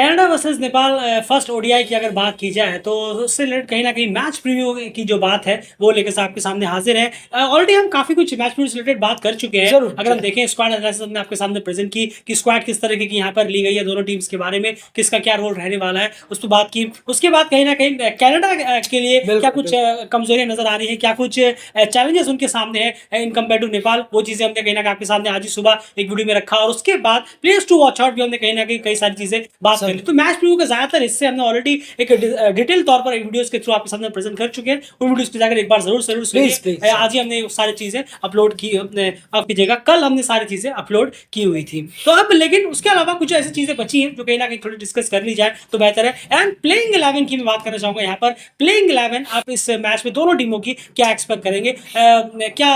Canada versus Nepal first ODI की अगर बात की जाए तो उससे रिलेटेड कहीं ना कहीं मैच प्रीव्यू की जो बात है वो लेकर से आपके सामने हाजिर है। ऑलरेडी हम काफी कुछ मैच प्रीव्यू से रिलेटेड बात कर चुके हैं। जरूर अगर हम देखें स्क्वाड एनालिसिस हमने आपके सामने प्रेजेंट की कि स्क्वाड किस तरीके की यहाँ पर ली गई है, दोनों टीम्स के बारे में किसका क्या रोल रहने वाला है उस पर बात की। उसके बाद कहीं ना कहीं कनाडा के लिए क्या कुछ कमजोरियां नजर आ रही है, क्या कुछ चैलेंजेस उनके सामने है इन कम्पेयर टू नेपाल, वो चीजें हमने कहीं ना कहीं आपके सामने आज ही सुबह एक वीडियो में रखा। और उसके बाद प्लेयर्स टू वॉच आउट भी हमने कहीं ना कहीं कई सारी चीजें बात कर ली। तो मैच प्रीव्यू का ज्यादातर इससे हमने ऑलरेडी एक डिटेल तौर पर वीडियोस के थ्रू आपके सामने प्रेजेंट कर चुके हैं। उन वीडियोस को जाकर एक बार जरूर जरूर सुनिए। आज ही हमने सारी चीजें अपलोड की, आप कीजिएगा, कल हमने सारी चीजें अपलोड की हुई थी। तो अब लेकिन उसके अलावा कुछ ऐसी चीजें बची हैं जो कहीं ना कहीं थोड़ी डिस्कस कर ली जाए तो बेहतर है। एंड प्लेइंग 11 की मैं बात करना चाहूंगा यहाँ पर। प्लेइंग 11 आप इस मैच में दोनों टीमों की क्या एक्सपेक्ट करेंगे, क्या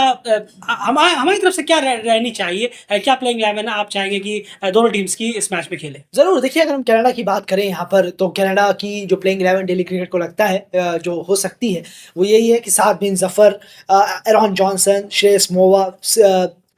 हमारी तरफ से क्या रहनी चाहिए, क्या प्लेइंग 11 आप चाहेंगे कि दोनों टीम्स की इस मैच में खेले? जरूर देखिए, अगर हम कनाडा की बात करें यहाँ पर तो कनाडा की जो प्लेइंग 11 डेली क्रिकेट को लगता है जो हो सकती है वो यही है कि साद बिन जफर, एरॉन जॉनसन, श्रेयस मोवा,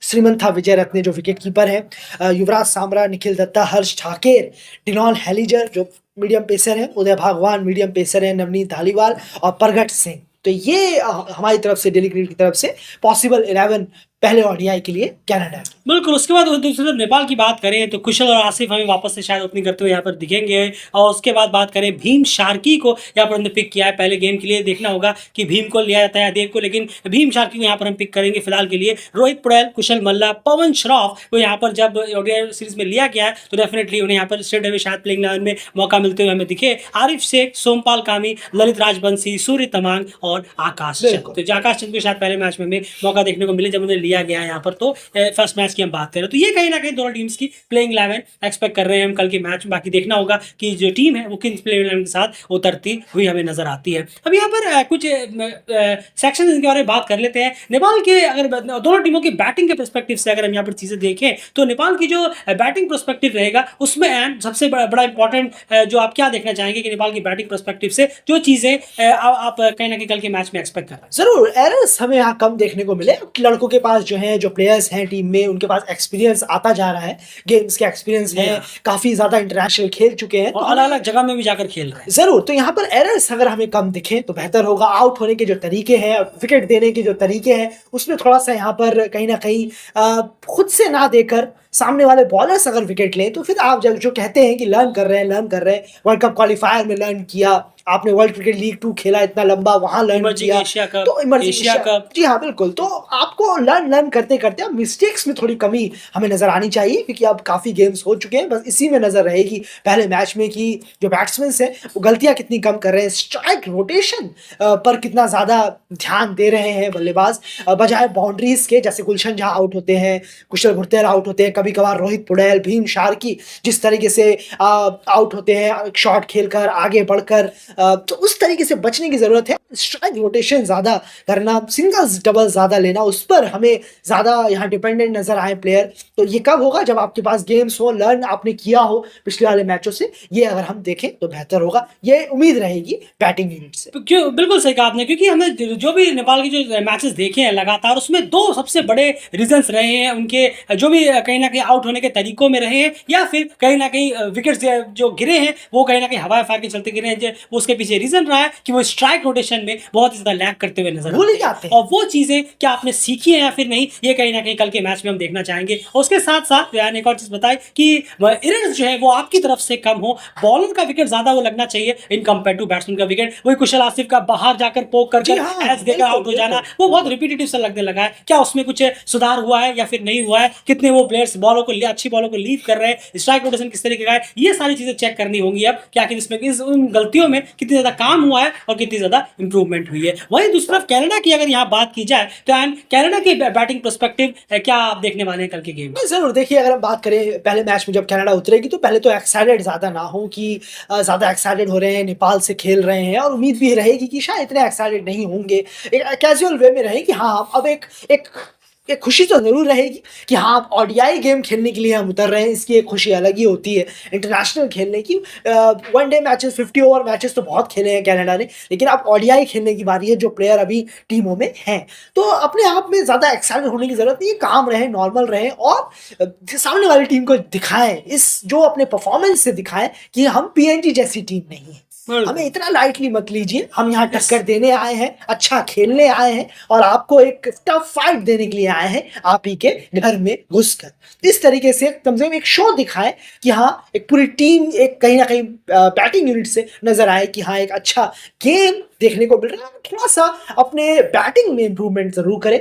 श्रीमंथा विजयरत्ने जो विकेट कीपर हैं, युवराज सांबरा, निखिल दत्ता, हर्ष ठाकेर, डिनॉन हेलीजर जो मीडियम पेसर है, उदय भागवान मीडियम पेसर है, नवनीत धालीवाल और प्रगट सिंह। तो ये हमारी तरफ से डेली क्रिकेट की तरफ से पॉसिबल 11 पहले ओडीआई के लिए कनाडा। बिल्कुल। उसके बाद दूसरी तरफ नेपाल की बात करें तो कुशल और आसिफ हमें वापस से शायद ओपनिंग करते हुए यहाँ पर दिखेंगे। और उसके बाद बात करें भीम शार्की को यहाँ पर हमने पिक किया है पहले गेम के लिए। देखना होगा कि भीम को लिया जाता है या देव को, लेकिन भीम शार्की को यहाँ पर हम पिक करेंगे फिलहाल के लिए। रोहित पटेल, कुशल मल्ला, पवन श्रॉफ को यहाँ पर जब ओडीआई सीरीज में लिया गया है तो डेफिनेटली उन्हें यहाँ पर स्ट्रेट अवे शायद प्लेइंग 11 में मौका मिलते हुए हमें दिखे। आरिफ शेख, सोमपाल कामी, ललित राजबंशी, सूर्य तमांग और आकाश चंद। तो आकाश चंद को शायद पहले मैच में हमें मौका देखने को मिले जब उन्हें लिया गया है यहाँ पर। तो फर्स्ट मैच की हम बात करें तो ये कहीं ना कहीं दोनों टीम्स की प्लेइंग 11 एक्सपेक्ट कर रहे हैं हम कल के मैच में। बाकी देखना होगा कि जो टीम है वो किन प्लेइंग 11 के साथ उतरती हुई हमें नजर आती है। अब यहाँ पर कुछ सेक्शन इनके बारे में बात कर लेते हैं। नेपाल के अगर दोनों टीमों की बैटिंग के परस्पेक्टिव से अगर हम यहाँ पर चीजें देखें तो नेपाल की जो बैटिंग परस्पेक्टिव रहेगा उसमें एंड सबसे बड़ा इंपॉर्टेंट जो आप क्या देखना चाहेंगे कि नेपाल की बैटिंग परस्पेक्टिव से जो चीजें आप कहीं ना कहीं कल के मैच में एक्सपेक्ट कर रहे हैं? जरूर एरर्स हमें यहाँ कम देखने को मिले। लड़कों के पास जो है, जो प्लेयर्स हैं टीम में, उनके पास एक्सपीरियंस आता जा रहा है, गेम्स के एक्सपीरियंस है, काफी ज्यादा इंटरनेशनल खेल चुके हैं, और अलग अलग जगह में भी जाकर खेल रहे हैं। जरूर। तो यहाँ पर एरर्स अगर हमें कम दिखे तो बेहतर होगा। आउट होने के जो तरीके हैं, विकेट देने के जो तरीके हैं, उसमें थोड़ा सा यहाँ पर कहीं ना कहीं खुद से ना देकर सामने वाले बॉलर्स अगर विकेट लें तो फिर आप जो कहते हैं कि लर्न कर रहे हैं, वर्ल्ड कप क्वालिफायर में लर्न किया आपने, वर्ल्ड क्रिकेट लीग 2 खेला इतना लंबा, वहां लर्न किया, तो एशिया कप, जी हाँ बिल्कुल। तो आपको लर्न करते करते अब मिस्टेक्स में थोड़ी कमी हमें नजर आनी चाहिए क्योंकि अब काफी गेम्स हो चुके हैं। बस इसी में नजर रहेगी पहले मैच में कि जो बैट्समैन हैं वो गलतियां कितनी कम कर रहे हैं, स्ट्राइक रोटेशन पर कितना ज्यादा ध्यान दे रहे हैं बल्लेबाज, बजाय बाउंड्रीज के। जैसे गुलशन झा आउट होते हैं, कुशल भुर्तेल आउट होते हैं, कभी कभार रोहित पटेल, भीम शार्की जिस तरीके से आउट होते हैं शॉट खेलकर आगे बढ़कर, तो उस तरीके से बचने की जरूरत है। स्ट्राइक रोटेशन ज्यादा करना, सिंगल्स डबल ज्यादा लेना, उस पर हमें ज्यादा यहाँ डिपेंडेंट नजर आए प्लेयर। तो ये कब होगा? जब आपके पास गेम्स हो, लर्न आपने किया हो पिछले वाले मैचों से। ये अगर हम देखें तो बेहतर होगा, ये उम्मीद रहेगी बैटिंग यूनिट से। क्यों, बिल्कुल सही कहा आपने, क्योंकि हमने जो भी नेपाल के जो मैचेस देखे हैं लगातार, उसमें 2 सबसे बड़े रीजंस रहे हैं उनके, जो भी कहीं ना कहीं आउट होने के तरीकों में रहे हैं या फिर कहीं ना कहीं विकेट्स जो गिरे हैं वो कहीं ना कहीं हवा फायर के चलते गिरे हैं। उसके पीछे रीजन रहा है कि वो स्ट्राइक रोटेशन में बहुत ज्यादा लैग करते हुए नजर भूल जाते हैं। और वो चीजें क्या आपने सीखी है या फिर नहीं, ये कहीं ना कहीं कल के मैच में हम देखना चाहेंगे। और उसके साथ साथ यार एक और चीज बताए कि एरर्स जो है वो आपकी तरफ से कम हो, बॉलर का विकेट ज्यादा वो लगना चाहिए इन कंपेयर टू बैट्समैन का विकेट। वही कुशल आसिफ का बाहर जाकर पोक करके एज देकर आउट हो जाना, वो बहुत रिपीटेटिव सा लगने लगा है। क्या उसमें कुछ सुधार हुआ है या फिर नहीं हुआ है? कितने वो प्लेयर्स बॉलों को अच्छी बॉलों को लीव कर रहे हैं, स्ट्राइक रोटेशन किस तरीके का है, ये सारी चीजें चेक करनी होंगी अब। क्या कि इसमें उन गलतियों में कितनी ज्यादा काम हुआ है और कितनी ज्यादा इंप्रूवमेंट हुई है। वहीं दूसरी तरफ कनाडा की अगर यहाँ बात की जाए तो कनाडा की बैटिंग पर्सपेक्टिव क्या आप देखने वाले हैं कल के गेम में? जरूर देखिए, अगर हम बात करें पहले मैच में जब कनाडा उतरेगी तो पहले तो एक्साइटेड ज्यादा ना हो कि ज्यादा एक्साइटेड हो रहे हैं, नेपाल से खेल रहे हैं, और उम्मीद भी रहेगी कि शायद इतने एक्साइटेड नहीं होंगे, एक कैजुअल वे में रहे कि हाँ अब एक एक खुशी तो ज़रूर रहेगी कि हाँ, आप ओडीआई गेम खेलने के लिए हम उतर रहे हैं, इसकी एक खुशी अलग ही होती है। इंटरनेशनल खेलने की वनडे मैचेस, 50 ओवर मैचेस तो बहुत खेले हैं कनाडा ने, लेकिन अब ओडीआई खेलने की बारी है जो प्लेयर अभी टीमों में हैं। तो अपने आप में ज़्यादा एक्साइटेड होने की ज़रूरत नहीं है, काम रहें, नॉर्मल रहें और सामने वाली टीम को दिखाएँ, इस जो अपने परफॉर्मेंस से दिखाएँ कि हम पीएनजी जैसी टीम नहीं है। हमें इतना लाइटली मत लीजिए, हम यहाँ टक्कर देने आए हैं, अच्छा खेलने आए हैं और आपको एक टफ फाइट देने के लिए आए हैं, आप ही के घर में घुसकर। इस तरीके से कम से कम एक शो दिखाएं कि हाँ, एक पूरी टीम एक कहीं ना कहीं बैटिंग यूनिट से नजर आए कि हाँ, एक अच्छा गेम देखने को मिल रहा है। थोड़ा सा अपने बैटिंग में इंप्रूवमेंट जरूर करें।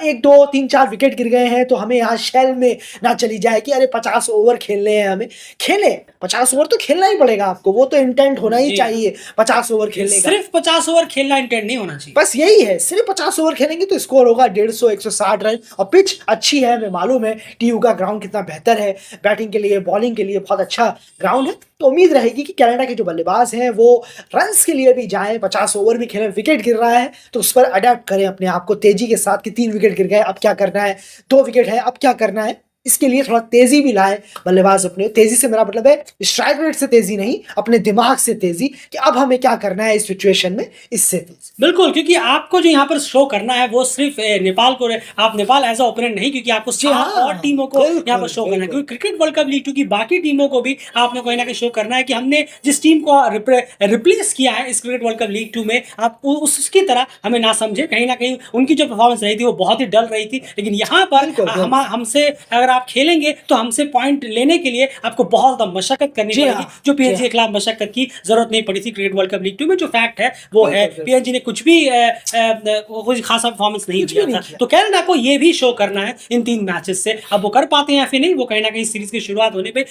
1 2 3 4 विकेट गिर गए हैं तो हमें यहाँ शेल में ना चली जाए कि अरे 50 ओवर खेलने हैं, हमें खेले 50 ओवर तो खेलना ही पड़ेगा आपको, वो तो इंटेंट होना ही चाहिए 50 ओवर खेलने का। सिर्फ 50 ओवर खेलना इंटेंट नहीं होना चाहिए, बस यही है, सिर्फ 50 ओवर खेलेंगे तो स्कोर होगा 150 160 रन और पिच अच्छी है। हमें मालूम है टीयू का ग्राउंड कितना बेहतर है, बैटिंग के लिए बॉलिंग के लिए बहुत अच्छा ग्राउंड है। तो उम्मीद रहेगी कि कनाडा के जो बल्लेबाज हैं वो रन्स के लिए भी जाएं, 50 ओवर भी खेलें। विकेट गिर रहा है तो उस पर अडेप्ट करें अपने आप को तेजी के साथ कि 3 विकेट गिर गए, अब क्या करना है, 2 विकेट है, अब क्या करना है। इसके लिए थोड़ा तेजी भी लाए बल्लेबाज अपने। तेजी से मेरा मतलब है स्ट्राइक रेट से तेजी नहीं, अपने दिमाग से तेजी कि अब हमें क्या करना है इस सिचुएशन में, इससे तेजी। बिल्कुल, क्योंकि आपको जो यहाँ पर शो करना है वो सिर्फ नेपाल को, आप नेपाल एज अ ओपोनेंट नहीं, क्योंकि आपको 7 और टीमों को यहाँ पर शो करना है। क्योंकि क्रिकेट वर्ल्ड कप लीग 2 की बाकी टीमों को भी आपने कहीं ना कहीं शो करना है कि हमने जिस टीम को रिप्लेस किया है इस क्रिकेट वर्ल्ड कप लीग 2 में, आप उसकी तरह हमें ना समझे। कहीं ना कहीं उनकी जो परफॉर्मेंस रही थी वो बहुत ही डल रही थी, लेकिन यहाँ पर हमसे अगर आप खेलेंगे तो हमसे पॉइंट लेने के लिए आपको बहुत ज्यादा मशक्कत करनी पड़ेगी, जो पीएनजी के खिलाफ मशक्कत की जरूरत नहीं पड़ी थी क्रिकेट वर्ल्ड कप लीग 2 में। जो फैक्ट है वो है पीएनजी ने कुछ भी कोई खासा परफॉर्मेंस नहीं दिया था। तो कनाडा को ये भी शो करना है इन 3 मैचेस से। अब वो कर पाते हैं या फिर नहीं, वो कहीं ना कहीं सीरीज की शुरुआत होने पे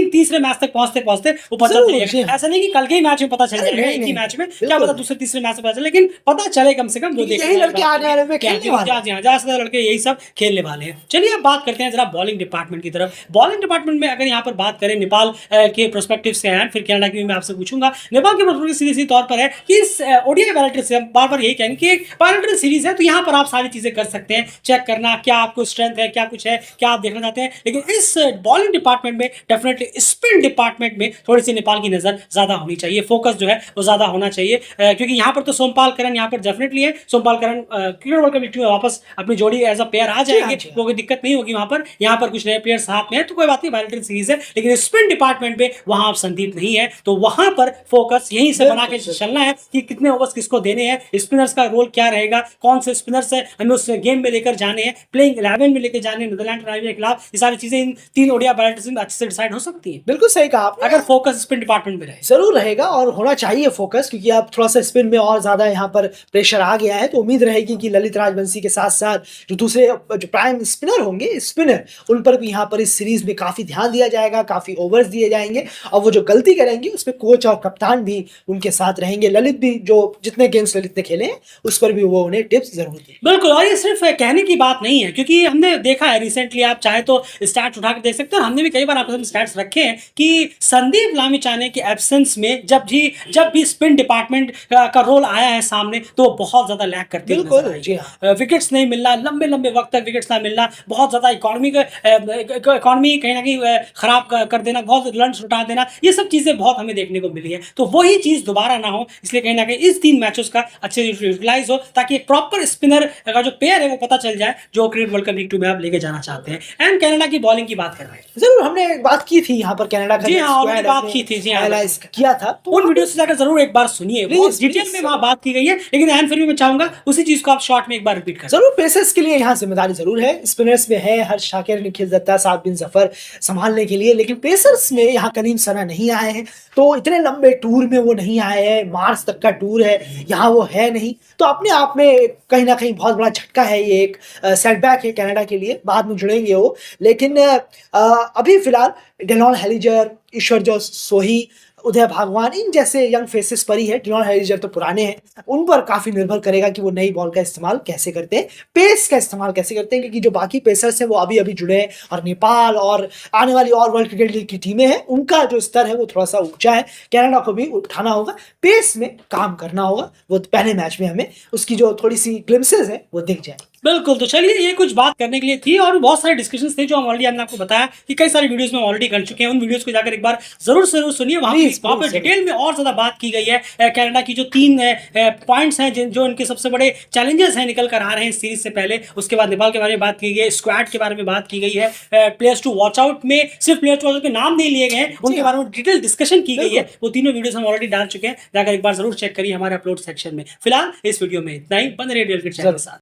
तीसरे मैच तक पहुंचते पहुंचते वो पता चलेगा। ऐसा नहीं कि कल के ही मैच में पता चल जाएगा, एक ही मैच में, क्या पता दूसरे तीसरे मैच में पता चले, लेकिन पता चले कम से कम। वो यही लड़के आने वाले में खेलने वाले हैं, ज्यादा लड़के यही सब खेलने वाले हैं। चलिए अब बात करते हैं जरा बॉलिंग डिपार्टमेंट की तरफ। बॉलिंग डिपार्टमेंट में अगर यहाँ पर बात करें नेपाल के प्रोस्पेक्टिव से हैं, फिर कनाडा की मैं आपसे पूछूंगा। नेपाल के प्रोस्पेक्टिव सीधे तौर पर है कि इस ओडीआई बायोलेटरी से हम बार बार यही कहेंगे कि एक बायोलेटरी सीरीज है, तो यहाँ पर आप सारी चीजें कर सकते हैं, चेक करना क्या आपको स्ट्रेंथ है, क्या कुछ है, क्या आप देखना चाहते हैं। लेकिन इस बॉलिंग डिपार्टमेंट में डेफिनेटली स्पिन डिपार्टमेंट में थोड़ी सी नेपाल की नजर ज्यादा होनी चाहिए, फोकस जो है वो ज्यादा होना चाहिए, क्योंकि यहाँ पर तो सोमपाल करन यहाँ पर डेफिनेटली है। सोमपाल करन क्रिकेट वर्ल्ड कप लीग 2 में वापस अपनी जोड़ी एज अ पेयर आ जाएंगे, तो कोई दिक्कत नहीं होगी वहां पर। यहाँ पर कुछ नए प्लेयर्स हाथ में है तो कोई बात नहीं, बायोलेटरी सीरीज है। लेकिन स्पिन डिपार्टमेंट में वहां आप संदीप नहीं है, तो वहां पर फोकस यहीं से बना के चलना है कि कितने ओवर्स किसको देने हैं, स्पिनर्स का रोल क्या रहेगा, कौन से स्पिनर्स है हमें उस गेम में लेकर जाने हैं, प्लेइंग 11 में लेकर जाने, नीदरलैंड के खिलाफ। ये सारी चीजें इन 3 ओडीआई बायोलेटरी में अच्छे से डिसाइड हो सकती है। बिल्कुल सही कहा आपने, अगर फोकस स्पिन डिपार्टमेंट में रहे। जरूर रहेगा और होना चाहिए फोकस, क्योंकि अब थोड़ा सा स्पिन में और ज्यादा यहाँ पर प्रेशर आ गया है। तो उम्मीद रहेगी कि ललित राजवंशी के साथ साथ जो दूसरे जो प्राइम स्पिनर होंगे, स्पिनर, उन पर भी यहाँ पर इस सीरीज में काफी ध्यान दिया जाएगा, काफी ओवर्स दिए जाएंगे और वो जो गलती करेंगे उस पर कोच और कप्तान भी उनके साथ रहेंगे। ललित भी जो जितने गेम्स ललित ने खेले हैं उस पर भी वो उन्हें टिप्स जरूर दें। बिल्कुल, और ये सिर्फ कहने की बात नहीं है, क्योंकि हमने देखा है रिसेंटली, आप चाहे तो स्टैट्स उठा के देख सकते हैं, हमने भी कई बार आपके सामने स्टैट्स रखे हैं कि संदीप लामिछाने के एब्सेंस में जब भी स्पिन डिपार्टमेंट का रोल आया है सामने, तो बहुत ज्यादा लैग करते हैं। विकेट्स नहीं मिलना, लंबे लंबे वक्त तक विकेट्स ना मिलना, बहुत ज्यादा इकोनॉमी कहीं ना कहीं खराब कर देना, बहुत रन्स उठा देना, ये सब चीजें बहुत हमें देखने को मिली है। तो वही चीज दोबारा ना हो, इसलिए कहीं ना कहीं इस 3 मैचेस का अच्छे यूटिलाइज हो, ताकि एक प्रॉपर स्पिनर का जो पेयर है वो पता चल जाए जो क्रिकेट वर्ल्ड कप लीग 2 में आप लेके जाना चाहते हैं। एंड कनाडा की बॉलिंग की बात कर रहे हैं, जरूर हमने बात की थी यहाँ पर कनाडा का, जी हाँ, और बात की थी, जी हाँ, एनालाइज किया था। तो उन वीडियो से जाकर जरूर एक बार सुनिए, बहुत डिटेल में वहां बात की गई है। लेकिन एंड फिर भी मैं चाहूंगा उसी चीज को आप शॉर्ट में एक बार रिपीट करें। जरूर पेसर्स के लिए यहाँ जिम्मेदारी जरूर है, स्पिनर्स में है हर्ष शाकिर, निखिल दत्ता, साद बिन जफर संभालने के लिए, लेकिन पेसर्स में यहाँ करीम सना नहीं आए हैं, तो इतने लंबे टूर में वो नहीं आए हैं, मार्च तक का टूर है, यहाँ वो है नहीं। तो अपने आप में कहीं ना कहीं बहुत बड़ा झटका है, ये एक सेटबैक है कनाडा के लिए, बाद में जुड़ेंगे वो। लेकिन अभी फिलहाल डेलॉन हेलिजर, ईश्वर जो सोही, उदय भागवान, इन जैसे यंग फेसेस पर ही है। डिलॉन हेलिजर तो पुराने हैं, उन पर काफी निर्भर करेगा कि वो नई बॉल का इस्तेमाल कैसे करते हैं, पेस का इस्तेमाल कैसे करते हैं, क्योंकि जो बाकी पेसर्स हैं वो अभी अभी जुड़े हैं और नेपाल और आने वाली और वर्ल्ड क्रिकेट लीग की टीमें हैं, उनका जो स्तर है वो थोड़ा सा ऊंचा है। कनाडा को भी उठाना होगा, पेस में काम करना होगा, वो पहले मैच में हमें उसकी जो थोड़ी सी ग्लिम्सेस है वो दिख जाए। बिल्कुल, तो चलिए ये कुछ बात करने के लिए थी और बहुत सारे डिस्कशंस थे जो हम ऑलरेडी हमने आपको बताया कि कई सारी वीडियोस में ऑलरेडी कर चुके हैं। उन वीडियोस को जाकर एक बार ज़रूर सुनिए। वहाँ प्लीज़, वहाँ पे प्लीज़ ज़रूर। डिटेल में और ज़्यादा बात की गई है। कनाडा की जो 3 पॉइंट्स हैं जो इनके सबसे बड़े चैलेंजेस हैं निकल कर आ रहे हैं इस सीरीज़ से पहले। उसके बाद नेपाल के बारे में बात की गई है, स्क्वाड के बारे में बात की गई है। प्लेयर्स टू वॉच आउट में सिर्फ प्लेयर्स टू वॉच आउट के नाम नहीं लिए गए हैं, उनके हाँ। बारे में डिटेल डिस्कशन की गई है। बिल्कुल। वो तीनों वीडियोस हम ऑलरेडी डाल चुके हैं। जाकर एक बार ज़रूर चेक करिए हमारे अपलोड सेक्शन में। फिलहाल इस वीडियो में इतना ही। बने रहिए रियल क्रिकेट चैनल के ज़रूर। साथ।